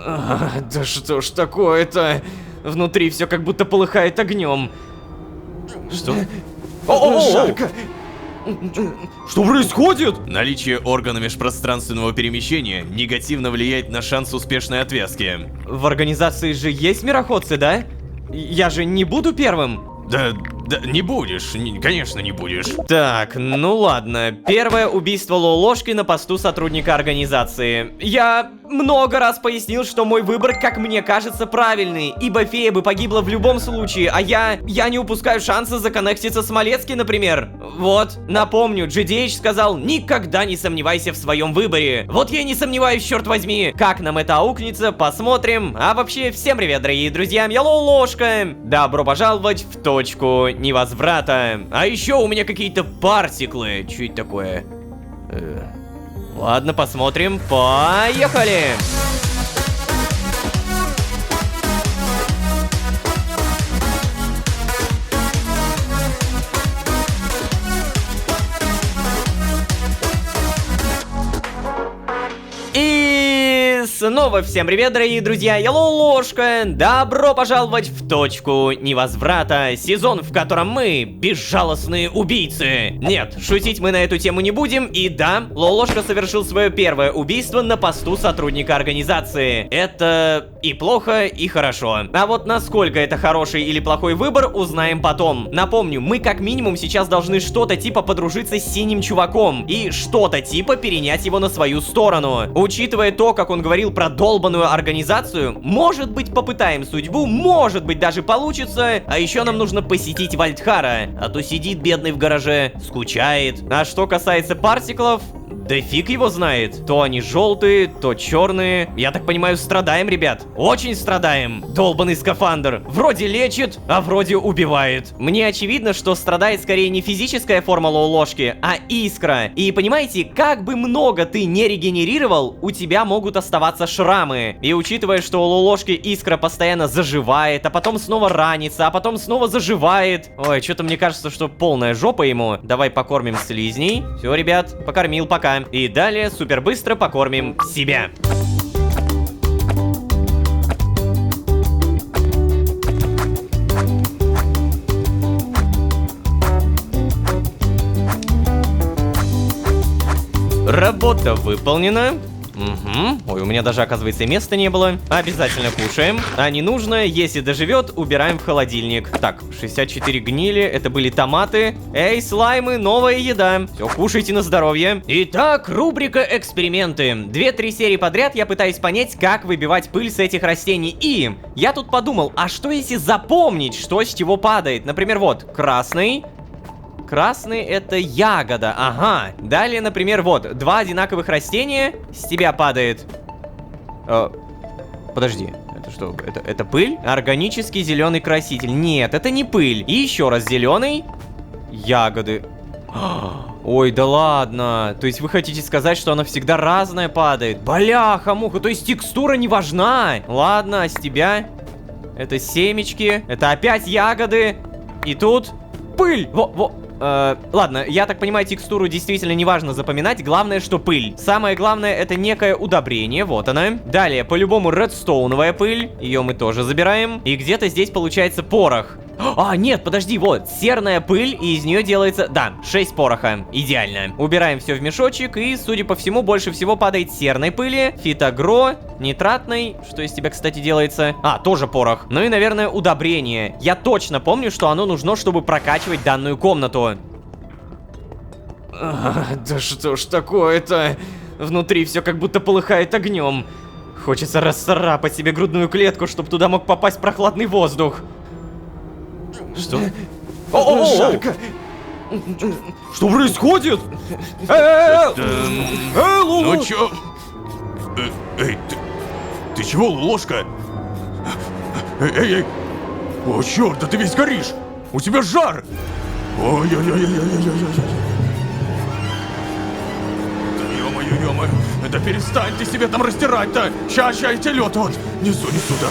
Да что ж такое-то? Внутри все как будто полыхает огнем. Что? Жарко. Что происходит? Наличие органа межпространственного перемещения негативно влияет на шанс успешной отвязки. В организации же есть мироходцы, да? Я же не буду первым. Да, не будешь, конечно не будешь. Так, ну ладно. Первое убийство Лолошки на посту сотрудника организации. Я много раз пояснил, что мой выбор, как мне кажется, правильный, ибо фея бы погибла в любом случае, а я не упускаю шанса законнектиться с Малецки, например. Вот, напомню, GDH сказал: никогда не сомневайся в своем выборе. Вот я не сомневаюсь, черт возьми. Как нам это аукнется, посмотрим. А вообще, всем привет, дорогие друзья, я Лолошка. Добро пожаловать в точку невозврата. А еще у меня какие-то партиклы. Что это такое? Ладно, посмотрим. Поехали! И снова всем привет, дорогие друзья, я Лолошка. Добро пожаловать в точку невозврата, сезон, в котором мы безжалостные убийцы. Нет, шутить мы на эту тему не будем. И да, Лолошка совершил свое первое убийство на посту сотрудника организации. Это и плохо, и хорошо. А вот насколько это хороший или плохой выбор, узнаем потом. Напомню, мы как минимум сейчас должны что-то типа подружиться с синим чуваком и что-то типа перенять его на свою сторону. Учитывая то, как он говорил про долбаную организацию, может быть, попытаем судьбу, может быть, даже получится. А еще нам нужно посетить Вальдхара, а то сидит бедный в гараже, скучает. А что касается партиклов, да фиг его знает. То они желтые, то черные. Я так понимаю, страдаем, ребят. Очень страдаем. Долбаный скафандр. Вроде лечит, а вроде убивает. Мне очевидно, что страдает скорее не физическая форма Лолошки, а искра. И понимаете, как бы много ты не регенерировал, у тебя могут оставаться шрамы. И учитывая, что у Лолошки искра постоянно заживает, а потом снова ранится, а потом снова заживает. Ой, что-то мне кажется, что полная жопа ему. Давай покормим слизней. Все, ребят, покормил, пока. И далее супер быстро покормим себя. Работа выполнена. Угу. Ой, у меня даже, оказывается, места не было. Обязательно кушаем. А не нужно, если доживет, убираем в холодильник. Так, 64 гнили, это были томаты. Эй, слаймы, новая еда. Все, кушайте на здоровье. Итак, рубрика эксперименты. 2-3 серии подряд я пытаюсь понять, как выбивать пыль с этих растений. И я тут подумал, а что если запомнить, что с чего падает? Например, вот, красный. Красный — это ягода, ага. Далее, например, вот, 2 одинаковых растения, с тебя падает... Подожди, это что? Это пыль? Органический зеленый краситель. Нет, это не пыль. И еще раз зеленый. Ягоды. Ой, да ладно. То есть вы хотите сказать, что она всегда разная падает? Бляха-муха, то есть текстура не важна. Ладно, а с тебя? Это семечки, это опять ягоды. И тут пыль. Ладно, я так понимаю, текстуру действительно не важно запоминать, главное, что пыль. Самое главное, это некое удобрение, вот она. Далее, по-любому, редстоуновая пыль, ее мы тоже забираем. И где-то здесь получается порох. А, нет, подожди, вот, серная пыль, и из нее делается, да, 6 пороха, идеально. Убираем все в мешочек, и, судя по всему, больше всего падает серной пыли, фитогро, нитратной, что из тебя, кстати, делается? А, тоже порох. Ну и, наверное, удобрение. Я точно помню, что оно нужно, чтобы прокачивать данную комнату. Да что ж такое-то? Внутри все как будто полыхает огнем. Хочется расцарапать себе грудную клетку, чтобы туда мог попасть прохладный воздух. Что? Жарко. Что происходит? Ну чё? Эй, ты чего, Лолошка? Эй. О, черт, да ты весь горишь. У тебя жар. Ой-ой-ой-ой-ой-ой-ой. Да ё-моё. Да перестань ты себе там растирать-то. Ща, я тебе лёд вот. Несу, да.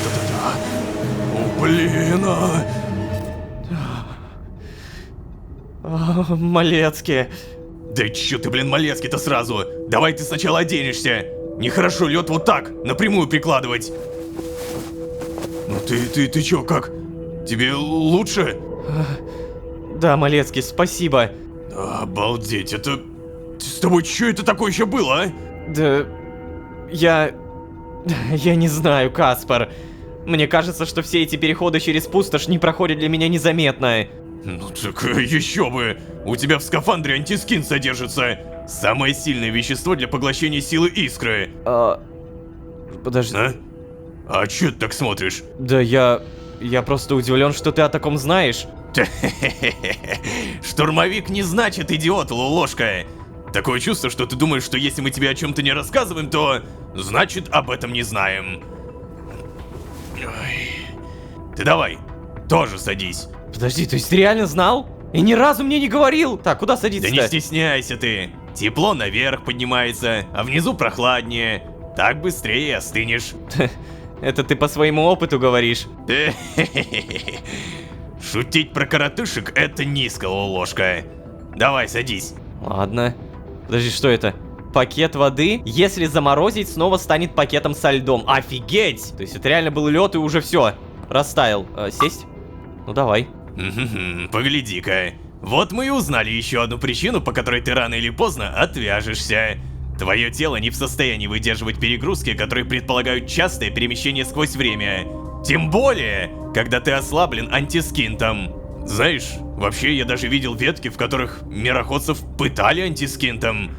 О, блин, Малецкий. Да чё ты, блин, Малецкий-то сразу? Давай ты сначала оденешься. Нехорошо лед вот так, напрямую прикладывать. Ну ты чё, как? Тебе лучше? Да, Малецкий, спасибо. Обалдеть, это... С тобой чё это такое еще было, а? Да... Я не знаю, Каспар. Мне кажется, что все эти переходы через пустошь не проходят для меня незаметно. Ну так еще бы! У тебя в скафандре антискин содержится. Самое сильное вещество для поглощения силы искры. Подожди. А чё ты так смотришь? Да я просто удивлен, что ты о таком знаешь. Штурмовик не значит идиот, Лолошка. Такое чувство, что ты думаешь, что если мы тебе о чем-то не рассказываем, то значит об этом не знаем. Ой. Ты давай, тоже садись. Подожди, то есть ты реально знал? И ни разу мне не говорил! Так, куда садиться-то? Да не стесняйся ты. Тепло наверх поднимается, а внизу прохладнее. Так быстрее остынешь. Это ты по своему опыту говоришь. Шутить про коротышек — это низко, Лолошка. Давай, садись. Ладно. Подожди, что это? Пакет воды, если заморозить, снова станет пакетом со льдом. Офигеть! То есть это реально был лед и уже все, растаял. Сесть? Ну давай. Погляди-ка. Вот мы и узнали еще одну причину, по которой ты рано или поздно отвяжешься. Твое тело не в состоянии выдерживать перегрузки, которые предполагают частое перемещение сквозь время. Тем более, когда ты ослаблен антискинтом. Знаешь, вообще я даже видел ветки, в которых мироходцев пытали антискинтом.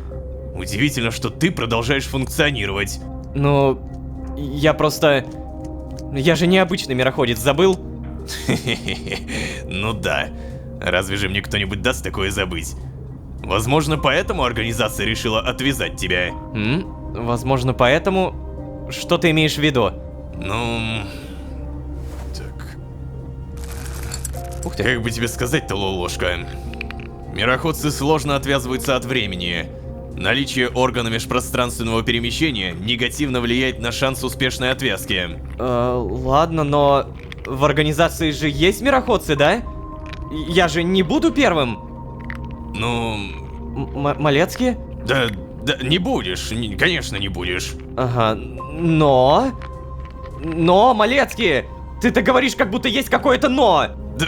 Удивительно, что ты продолжаешь функционировать. Ну, я просто... Я же не обычный мироходец, забыл? Ну да. Разве же мне кто-нибудь даст такое забыть? Возможно, поэтому организация решила отвязать тебя. Возможно, поэтому... Что ты имеешь в виду? Ну... Так... Ух ты. Как бы тебе сказать-то, Лолошка? Мироходцы сложно отвязываются от времени. Наличие органа межпространственного перемещения негативно влияет на шанс успешной отвязки. Ладно, но... В организации же есть мироходцы, да? Я же не буду первым? Ну... Малецкий? Да, не будешь, конечно не будешь. Ага, но... Но, Малецкий! Ты-то говоришь, как будто есть какое-то но! Да...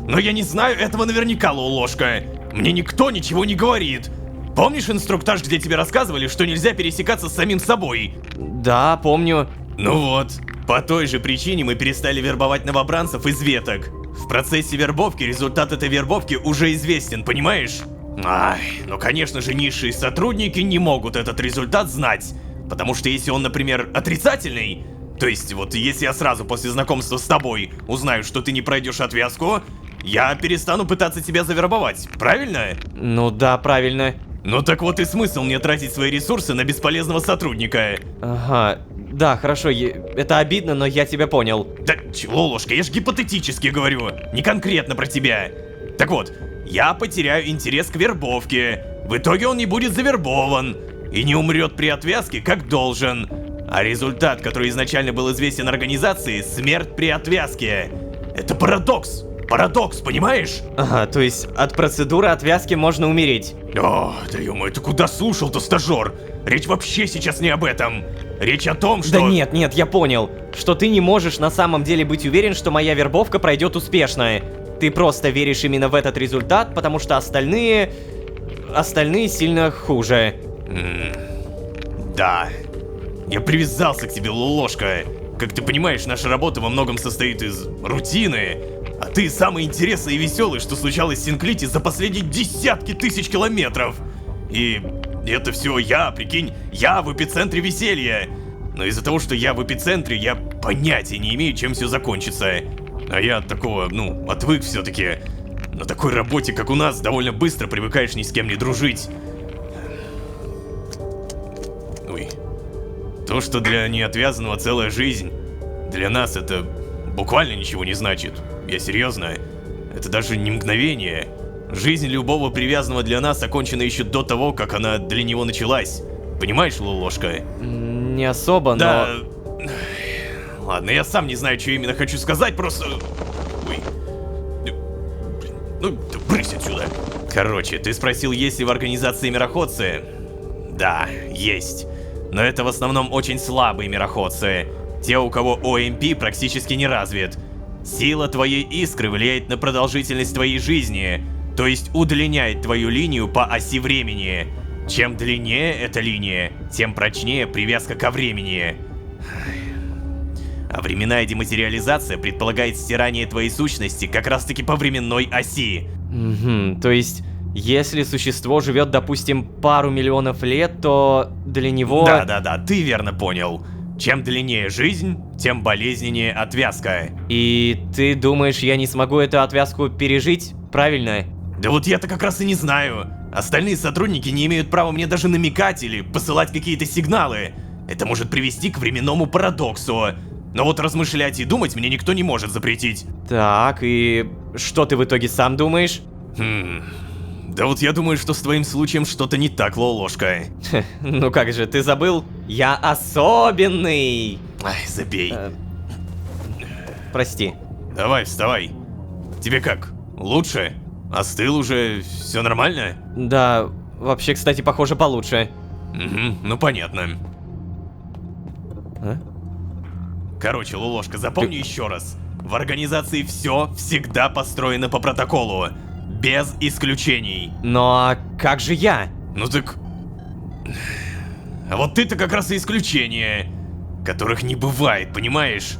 Но я не знаю этого наверняка, Лолошка. Мне никто ничего не говорит. Помнишь инструктаж, где тебе рассказывали, что нельзя пересекаться с самим собой? Да, помню. Ну вот, по той же причине мы перестали вербовать новобранцев из веток. В процессе вербовки результат этой вербовки уже известен, понимаешь? Ай, ну конечно же низшие сотрудники не могут этот результат знать. Потому что если он, например, отрицательный, то есть вот если я сразу после знакомства с тобой узнаю, что ты не пройдешь отвязку, я перестану пытаться тебя завербовать, правильно? Ну да, правильно. Ну так вот и смысл мне тратить свои ресурсы на бесполезного сотрудника. Ага, да, хорошо, это обидно, но я тебя понял. Да, Лолошка, я ж гипотетически говорю, не конкретно про тебя. Так вот, я потеряю интерес к вербовке, в итоге он не будет завербован и не умрет при отвязке, как должен. А результат, который изначально был известен организации, смерть при отвязке. Это парадокс. Парадокс, понимаешь? Ага, то есть от процедуры отвязки можно умереть. О, да ё-моё, ты куда слушал-то, стажёр? Речь вообще сейчас не об этом. Речь о том, что... Да нет, я понял. Что ты не можешь на самом деле быть уверен, что моя вербовка пройдет успешно. Ты просто веришь именно в этот результат, потому что остальные сильно хуже. Да. Я привязался к тебе, Лолошка. Как ты понимаешь, наша работа во многом состоит из рутины. А ты самый интересный и веселый, что случалось в Синклите за последние десятки тысяч километров. И это все я, прикинь, я в эпицентре веселья. Но из-за того, что я в эпицентре, я понятия не имею, чем все закончится. А я от такого, отвык все-таки. На такой работе, как у нас, довольно быстро привыкаешь ни с кем не дружить. Ой. То, что для неотвязанного целая жизнь, для нас это буквально ничего не значит. Я серьезно. Это даже не мгновение. Жизнь любого привязанного для нас окончена еще до того, как она для него началась. Понимаешь, Лолошка? Не особо, да... но... Ладно, я сам не знаю, что именно хочу сказать, просто... Ой. Ну, да брысь отсюда. Короче, ты спросил, есть ли в организации мироходцы. Да, есть. Но это в основном очень слабые мироходцы. Те, у кого ОМП практически не развит. Сила твоей искры влияет на продолжительность твоей жизни, то есть удлиняет твою линию по оси времени. Чем длиннее эта линия, тем прочнее привязка ко времени. А временная дематериализация предполагает стирание твоей сущности как раз таки по временной оси. Угу, то есть, если существо живет, допустим, пару миллионов лет, то для него... Да-да-да, ты верно понял. Чем длиннее жизнь, тем болезненнее отвязка. И ты думаешь, я не смогу эту отвязку пережить? Правильно? Да вот я-то как раз и не знаю. Остальные сотрудники не имеют права мне даже намекать или посылать какие-то сигналы. Это может привести к временному парадоксу. Но вот размышлять и думать мне никто не может запретить. Так, и что ты в итоге сам думаешь? Да вот я думаю, что с твоим случаем что-то не так, Лолошка. Ну как же, ты забыл? Я особенный! Ай, забей. Прости. Давай, вставай. Тебе как? Лучше? Остыл уже? Все нормально? Да, вообще, кстати, похоже получше. Угу, ну понятно. А? Короче, Лолошка, запомни еще раз. В организации все всегда построено по протоколу. Без исключений. Ну а как же я? Ну так... А вот ты-то как раз и исключение, которых не бывает, понимаешь?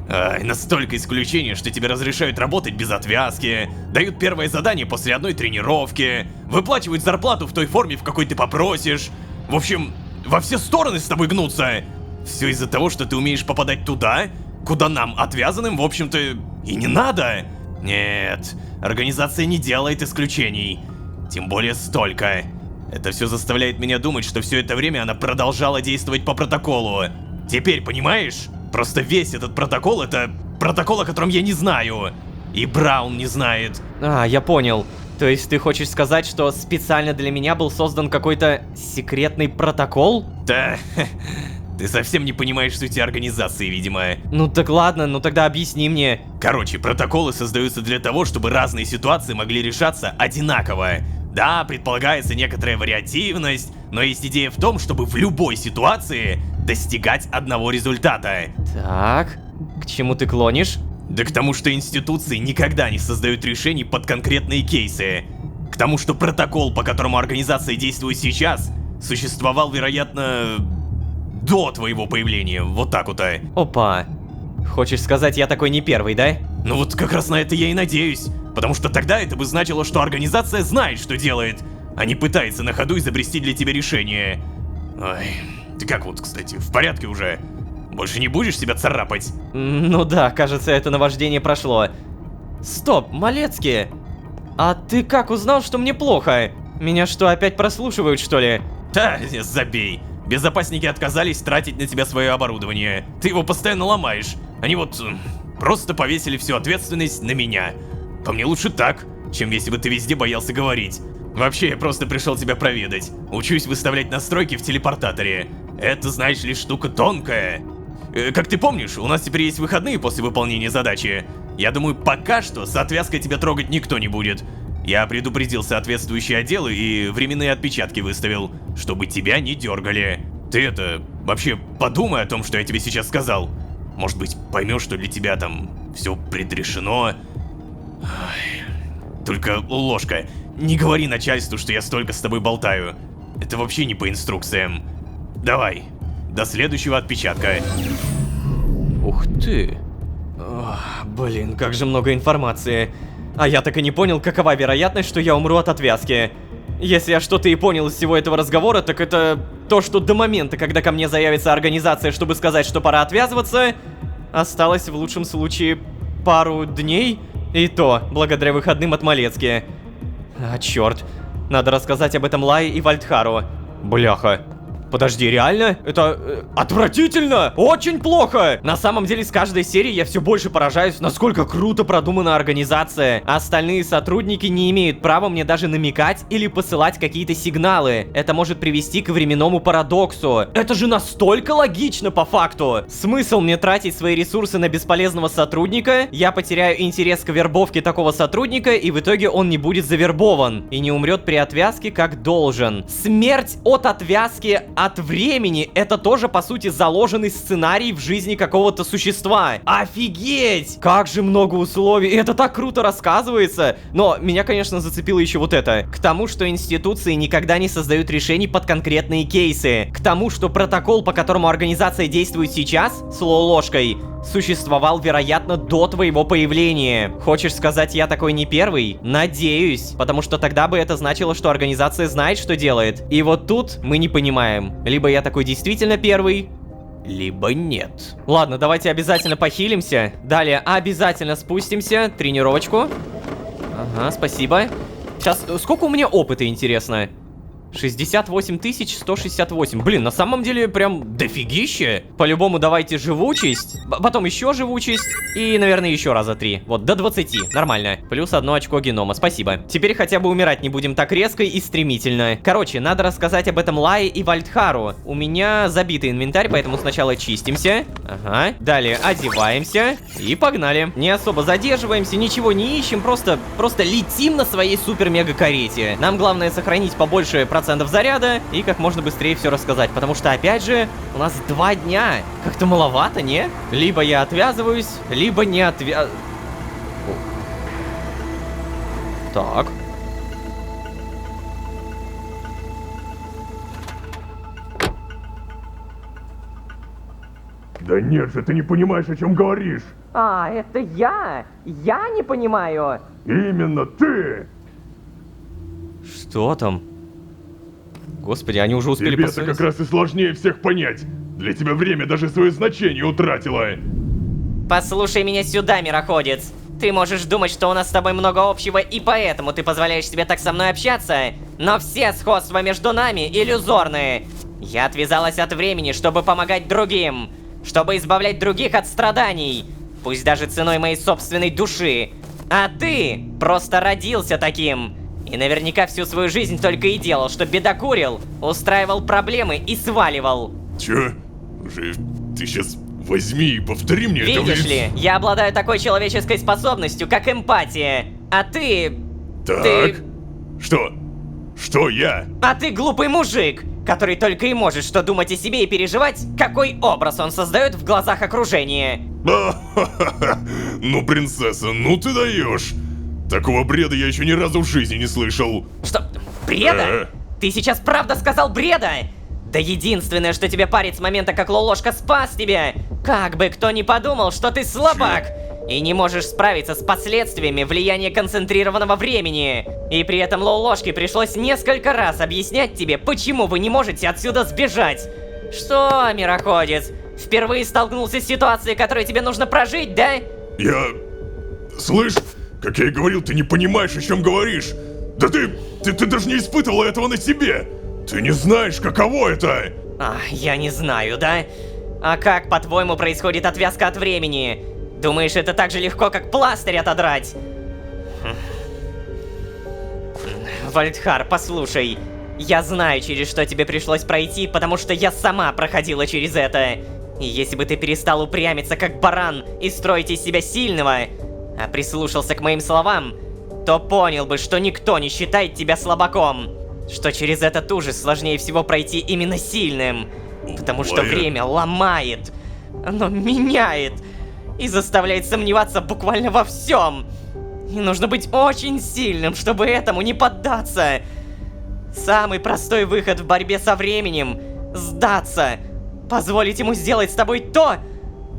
Ай, настолько исключений, что тебе разрешают работать без отвязки, дают первое задание после одной тренировки, выплачивают зарплату в той форме, в какой ты попросишь. В общем, во все стороны с тобой гнутся. Все из-за того, что ты умеешь попадать туда, куда нам, отвязанным, в общем-то, и не надо. Нет, организация не делает исключений. Тем более столько. Это все заставляет меня думать, что все это время она продолжала действовать по протоколу. Теперь понимаешь? Просто весь этот протокол — это протокол, о котором я не знаю. И Браун не знает. А, я понял. То есть ты хочешь сказать, что специально для меня был создан какой-то секретный протокол? Да, ты совсем не понимаешь сути организации, видимо. Ну так ладно, ну тогда объясни мне. Короче, протоколы создаются для того, чтобы разные ситуации могли решаться одинаково. Да, предполагается некоторая вариативность, но есть идея в том, чтобы в любой ситуации достигать одного результата. Так, к чему ты клонишь? Да к тому, что институции никогда не создают решений под конкретные кейсы. К тому, что протокол, по которому организация действует сейчас, существовал, вероятно, до твоего появления, вот так вот. Опа. Хочешь сказать, я такой не первый, да? Ну вот как раз на это я и надеюсь. Потому что тогда это бы значило, что организация знает, что делает, а не пытается на ходу изобрести для тебя решение. Ой, ты как вот, кстати, в порядке уже? Больше не будешь себя царапать? Ну да, кажется, это наваждение прошло. Стоп, Малецкий! А ты как узнал, что мне плохо? Меня что, опять прослушивают, что ли? Да, забей. Безопасники отказались тратить на тебя свое оборудование. Ты его постоянно ломаешь. Они вот просто повесили всю ответственность на меня. По мне лучше так, чем если бы ты везде боялся говорить. Вообще, я просто пришел тебя проведать. Учусь выставлять настройки в телепортаторе. Это, знаешь ли, штука тонкая. Как ты помнишь, у нас теперь есть выходные после выполнения задачи. Я думаю, пока что с отвязкой тебя трогать никто не будет. Я предупредил соответствующие отделы и временные отпечатки выставил, чтобы тебя не дергали. Ты это, вообще подумай о том, что я тебе сейчас сказал. Может быть, поймешь, что для тебя там все предрешено. Ай. Только, Ложка, не говори начальству, что я столько с тобой болтаю. Это вообще не по инструкциям. Давай, до следующего отпечатка. Ух ты. Ох, блин, как же много информации. А я так и не понял, какова вероятность, что я умру от отвязки. Если я что-то и понял из всего этого разговора, так это то, что до момента, когда ко мне заявится организация, чтобы сказать, что пора отвязываться, осталось в лучшем случае пару дней. И то, благодаря выходным от Малецки. А, черт. Надо рассказать об этом Лае и Вальдхару. Бляха. Подожди, реально? Это отвратительно! Очень плохо! На самом деле, с каждой серии я все больше поражаюсь, насколько круто продумана организация. Остальные сотрудники не имеют права мне даже намекать или посылать какие-то сигналы. Это может привести к временному парадоксу. Это же настолько логично по факту. Смысл мне тратить свои ресурсы на бесполезного сотрудника? Я потеряю интерес к вербовке такого сотрудника, и в итоге он не будет завербован. И не умрет при отвязке, как должен. Смерть от отвязки от времени — это тоже, по сути, заложенный сценарий в жизни какого-то существа. Офигеть! Как же много условий. И это так круто рассказывается. Но меня, конечно, зацепило еще вот это. К тому, что институции никогда не создают решений под конкретные кейсы. К тому, что протокол, по которому организация действует сейчас, с ложкой, существовал, вероятно, до твоего появления. Хочешь сказать, я такой не первый? Надеюсь. Потому что тогда бы это значило, что организация знает, что делает. И вот тут мы не понимаем. Либо я такой действительно первый, либо нет. Ладно, давайте обязательно похилимся. Далее обязательно спустимся. Тренировочку. Ага, спасибо. Сейчас, сколько у меня опыта, интересно? 68 168. Блин, на самом деле прям дофигище. По-любому давайте живучесть, потом еще живучесть и, наверное, еще раза 3. Вот, до 20. Нормально. Плюс 1 очко генома. Спасибо. Теперь хотя бы умирать не будем так резко и стремительно. Короче, надо рассказать об этом Лае и Вальдхару. У меня забитый инвентарь, поэтому сначала чистимся. Ага. Далее одеваемся. И погнали. Не особо задерживаемся, ничего не ищем, просто летим на своей супер-мега-карете. Нам главное сохранить побольше процентов заряда и как можно быстрее все рассказать, потому что, опять же, у нас 2 дня. Как-то маловато, не? Либо я отвязываюсь, либо не отвязываюсь. Так. Да нет же, ты не понимаешь, о чем говоришь. А, это я? Я не понимаю. Именно ты. Что там? Господи, они уже успели Тебе-то как раз и сложнее всех понять. Для тебя время даже свое значение утратило. Послушай меня сюда, мироходец. Ты можешь думать, что у нас с тобой много общего, и поэтому ты позволяешь себе так со мной общаться, но все сходства между нами иллюзорные. Я отвязалась от времени, чтобы помогать другим, чтобы избавлять других от страданий, пусть даже ценой моей собственной души. А ты просто родился таким. И наверняка всю свою жизнь только и делал, что бедокурил, устраивал проблемы и сваливал. Чё? Ты сейчас возьми и повтори мне это. Видишь ли, я обладаю такой человеческой способностью, как эмпатия. А ты... Так. Что? Что я? А ты глупый мужик, который только и может что думать о себе и переживать, какой образ он создает в глазах окружения. Ну, принцесса, ну ты даешь. Такого бреда я еще ни разу в жизни не слышал. Что? Бреда? Ты сейчас правда сказал бреда? Да единственное, что тебе парит с момента, как Лолошка спас тебя. Как бы кто ни подумал, что ты слабак. И не можешь справиться с последствиями влияния концентрированного времени. И при этом Лолошке пришлось несколько раз объяснять тебе, почему вы не можете отсюда сбежать. Что, мироходец, впервые столкнулся с ситуацией, которую тебе нужно прожить, да? Я... Слышь, как я и говорил, ты не понимаешь, о чем говоришь. Да ты даже не испытывал этого на себе. Ты не знаешь, каково это. Я не знаю, да? А как, по-твоему, происходит отвязка от времени? Думаешь, это так же легко, как пластырь отодрать? Вальдхар, послушай. Я знаю, через что тебе пришлось пройти, потому что я сама проходила через это. И если бы ты перестал упрямиться, как баран, и строить из себя сильного, а прислушался к моим словам, то понял бы, что никто не считает тебя слабаком. Что через этот ужас сложнее всего пройти именно сильным. Потому что время ломает. Оно меняет. И заставляет сомневаться буквально во всем. И нужно быть очень сильным, чтобы этому не поддаться. Самый простой выход в борьбе со временем — сдаться. Позволить ему сделать с тобой то,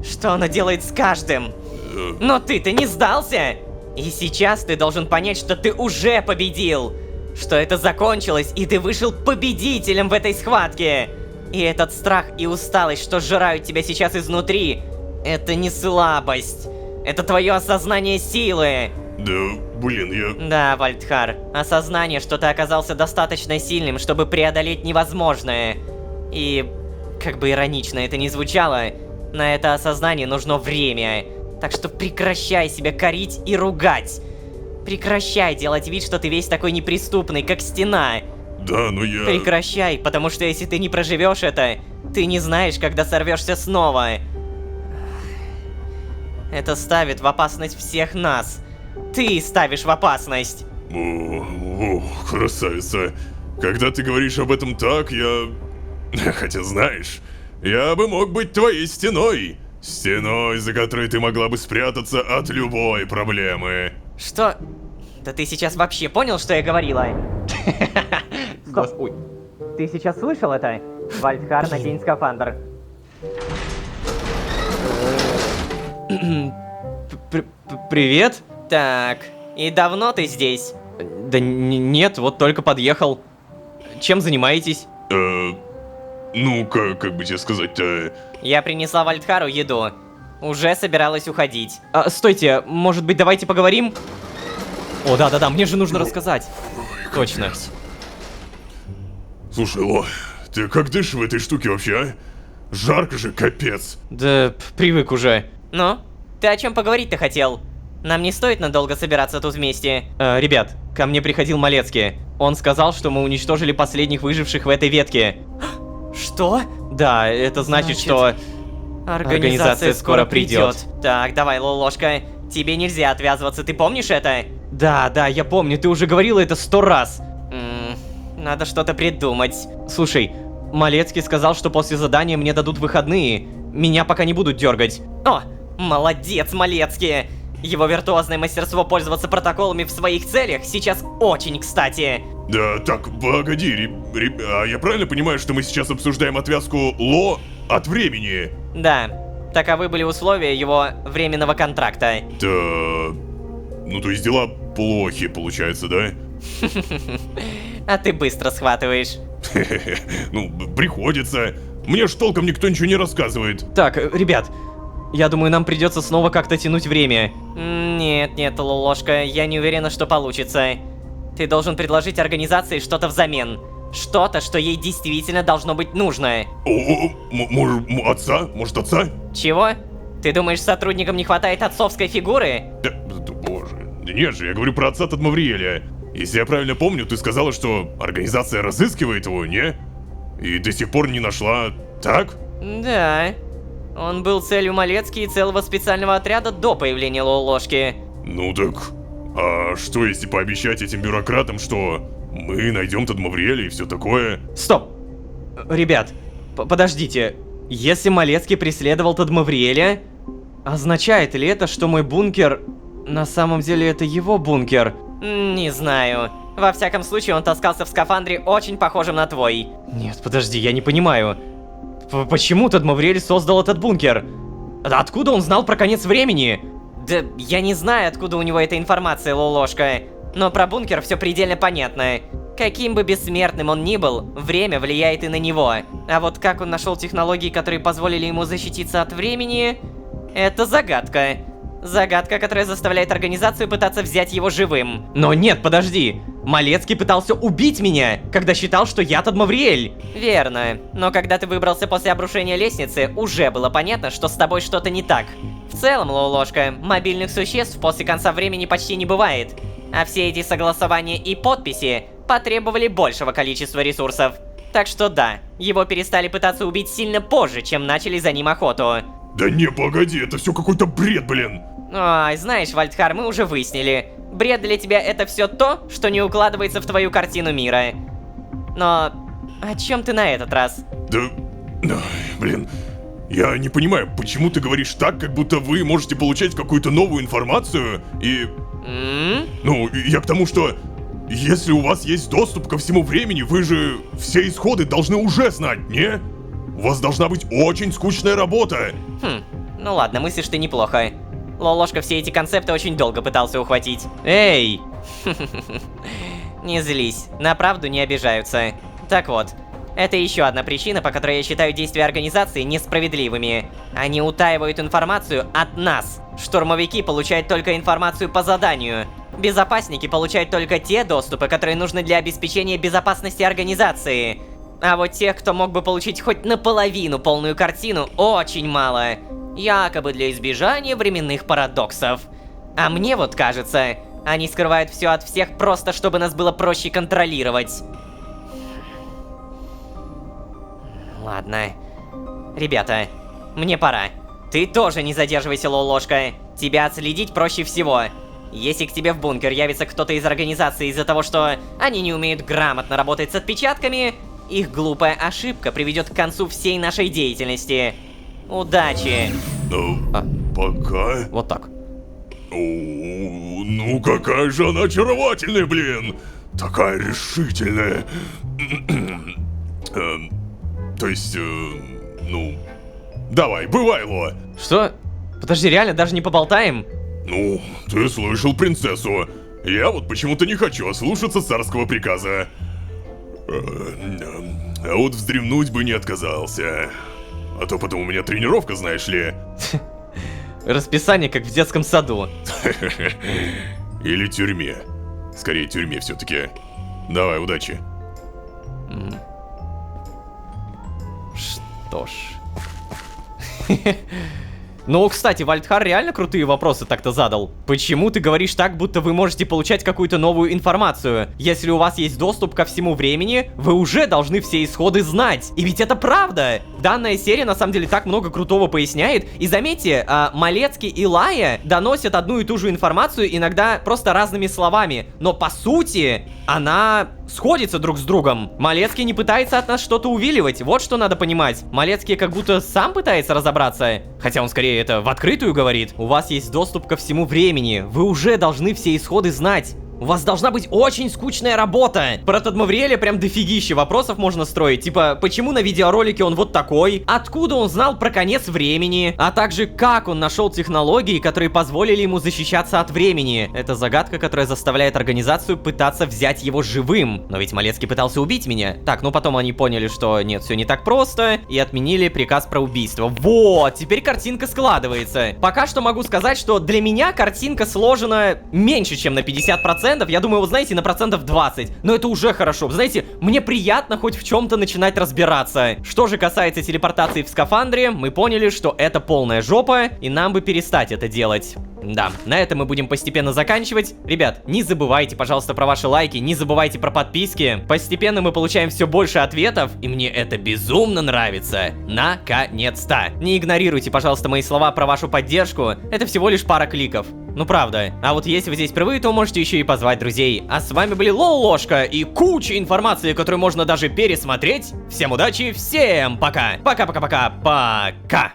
что оно делает с каждым. Но ты-то не сдался. И сейчас ты должен понять, что ты уже победил. Что это закончилось, и ты вышел победителем в этой схватке. И этот страх и усталость, что сжирают тебя сейчас изнутри, это не слабость. Это твое осознание силы. Да, блин, я... Да, Вальдхар, осознание, что ты оказался достаточно сильным, чтобы преодолеть невозможное. И, как бы иронично это ни звучало, на это осознание нужно время. Так что прекращай себя корить и ругать. Прекращай делать вид, что ты весь такой неприступный, как стена. Да, но я... Прекращай, потому что если ты не проживешь это, ты не знаешь, когда сорвешься снова. Это ставит в опасность всех нас. Ты ставишь в опасность. О, красавица. Когда ты говоришь об этом так, я... Хотя знаешь, я бы мог быть твоей стеной. Стеной, за которой ты могла бы спрятаться от любой проблемы. Что? Да ты сейчас вообще понял, что я говорила? Стоп. Ой. Ты сейчас слышал это? Вальдхар, надень скафандр. Привет? Так, и давно ты здесь? Да нет, вот только подъехал. Чем занимаетесь? Ну, как бы тебе сказать-то... Я принесла Вальдхару еду. Уже собиралась уходить. Стойте, может быть, давайте поговорим? О, да-да-да, мне же нужно рассказать. Точно. Слушай, Ло, ты как дышишь в этой штуке вообще, а? Жарко же, капец. Да, привык уже. Ну, ты о чем поговорить-то хотел? Нам не стоит надолго собираться тут вместе. Ребят, ко мне приходил Малецкий. Он сказал, что мы уничтожили последних выживших в этой ветке. Что? Да, это значит, что... Организация скоро придет. Так, давай, Лолошка. Тебе нельзя отвязываться, ты помнишь это? Да, я помню, ты уже говорила это 100 раз. Надо что-то придумать. Слушай, Малецкий сказал, что после задания мне дадут выходные. Меня пока не будут дергать. О, молодец, Малецкий. Его виртуозное мастерство пользоваться протоколами в своих целях сейчас очень кстати. Да, так, погоди, а я правильно понимаю, что мы сейчас обсуждаем отвязку Ло от времени? Да, таковы были условия его временного контракта. Да... Ну, то есть дела плохи, получается, да? А ты быстро схватываешь. Ну, приходится. Мне ж толком никто ничего не рассказывает. Так, ребят, я думаю, нам придется снова как-то тянуть время. Нет, Лолошка, я не уверена, что получится. Ты должен предложить организации что-то взамен. Что-то, что ей действительно должно быть нужно. Отца? Может, отца? Чего? Ты думаешь, сотрудникам не хватает отцовской фигуры? Да, боже. Да нет же, я говорю про отца Тадмавриэля. Если я правильно помню, ты сказала, что организация разыскивает его, не? И до сих пор не нашла, так? Да. Он был целью Малецки и целого специального отряда до появления Лолошки. Ну так, а что если пообещать этим бюрократам, что мы найдем Тадмавриэля и все такое? Стоп! Ребят, подождите. Если Малецкий преследовал Тадмавриэля, означает ли это, что мой бункер... На самом деле это его бункер? Не знаю. Во всяком случае, он таскался в скафандре, очень похожем на твой. Нет, подожди, я не понимаю. Почему Тадмавриэль создал этот бункер? Откуда он знал про конец времени? Да я не знаю, откуда у него эта информация, Лолошка. Но про бункер все предельно понятно. Каким бы бессмертным он ни был, время влияет и на него. А вот как он нашел технологии, которые позволили ему защититься от времени, это загадка. Загадка, которая заставляет организацию пытаться взять его живым. Но нет, подожди. Малецкий пытался убить меня, когда считал, что я Тадмавриэль. Верно. Но когда ты выбрался после обрушения лестницы, уже было понятно, что с тобой что-то не так. В целом, Лолошка, мобильных существ после конца времени почти не бывает. А все эти согласования и подписи потребовали большего количества ресурсов. Так что да, его перестали пытаться убить сильно позже, чем начали за ним охоту. Да не, погоди, это все какой-то бред, блин. Ой, знаешь, Вальдхар, мы уже выяснили. Бред для тебя это все то, что не укладывается в твою картину мира. Но о чем ты на этот раз? Да... Блин, я не понимаю, почему ты говоришь так, как будто вы можете получать какую-то новую информацию и... Ну, я к тому, что... Если у вас есть доступ ко всему времени, вы же все исходы должны уже знать, не? У вас должна быть очень скучная работа. Ну ладно, мыслишь ты неплохо. Лолошка все эти концепты очень долго пытался ухватить. Эй! Не злись, на правду не обижаются. Так вот, это еще одна причина, по которой я считаю действия организации несправедливыми. Они утаивают информацию от нас. Штурмовики получают только информацию по заданию. Безопасники получают только те доступы, которые нужны для обеспечения безопасности организации. А вот тех, кто мог бы получить хоть наполовину полную картину, очень мало. Якобы для избежания временных парадоксов. А мне вот кажется, они скрывают все от всех просто, чтобы нас было проще контролировать. Ладно. Ребята, мне пора. Ты тоже не задерживайся, Лолошка. Тебя отследить проще всего. Если к тебе в бункер явится кто-то из организации из-за того, что они не умеют грамотно работать с отпечатками, их глупая ошибка приведет к концу всей нашей деятельности. Удачи! Ну, пока... Вот так. О, ну какая же она очаровательная, блин! Такая решительная. То есть, ну... Давай, бывай, Ло. Что? Подожди, реально, даже не поболтаем? Ну, ты слышал принцессу. Я вот почему-то не хочу ослушаться царского приказа. А вот вздремнуть бы не отказался. А то потом у меня тренировка, знаешь ли. Расписание, как в детском саду. Или тюрьме. Скорее, тюрьме все-таки. Давай, удачи. Что ж... Ну, кстати, Вальдхар реально крутые вопросы так-то задал. Почему ты говоришь так, будто вы можете получать какую-то новую информацию? Если у вас есть доступ ко всему времени, вы уже должны все исходы знать. И ведь это правда. Данная серия на самом деле так много крутого поясняет. И заметьте, Малецкий и Лая доносят одну и ту же информацию иногда просто разными словами. Но по сути, она сходится друг с другом. Малецкий не пытается от нас что-то увиливать. Вот что надо понимать. Малецкий как будто сам пытается разобраться. Хотя он скорее это в открытую говорит. У вас есть доступ ко всему времени. Вы уже должны все исходы знать. У вас должна быть очень скучная работа. Про Тадмавриэля прям дофигища вопросов можно строить. Типа, почему на видеоролике он вот такой? Откуда он знал про конец времени? А также, как он нашел технологии, которые позволили ему защищаться от времени? Это загадка, которая заставляет организацию пытаться взять его живым. Но ведь Малецкий пытался убить меня. Так, ну потом они поняли, что нет, все не так просто, и отменили приказ про убийство. Вот, теперь картинка складывается. Пока что могу сказать, что для меня картинка сложена меньше, чем на 50%. Я думаю, вот знаете, на процентов 20. Но это уже хорошо. Знаете, мне приятно хоть в чем-то начинать разбираться. Что же касается телепортации в скафандре, мы поняли, что это полная жопа, и нам бы перестать это делать. Да, на этом мы будем постепенно заканчивать. Ребят, не забывайте, пожалуйста, про ваши лайки, не забывайте про подписки. Постепенно мы получаем все больше ответов, и мне это безумно нравится. Наконец-то. Не игнорируйте, пожалуйста, мои слова про вашу поддержку. Это всего лишь пара кликов. Ну правда. А вот если вы здесь впервые, то можете еще и позвать друзей. А с вами были Лолошка и куча информации, которую можно даже пересмотреть. Всем удачи, всем пока. Пока-пока-пока-пока.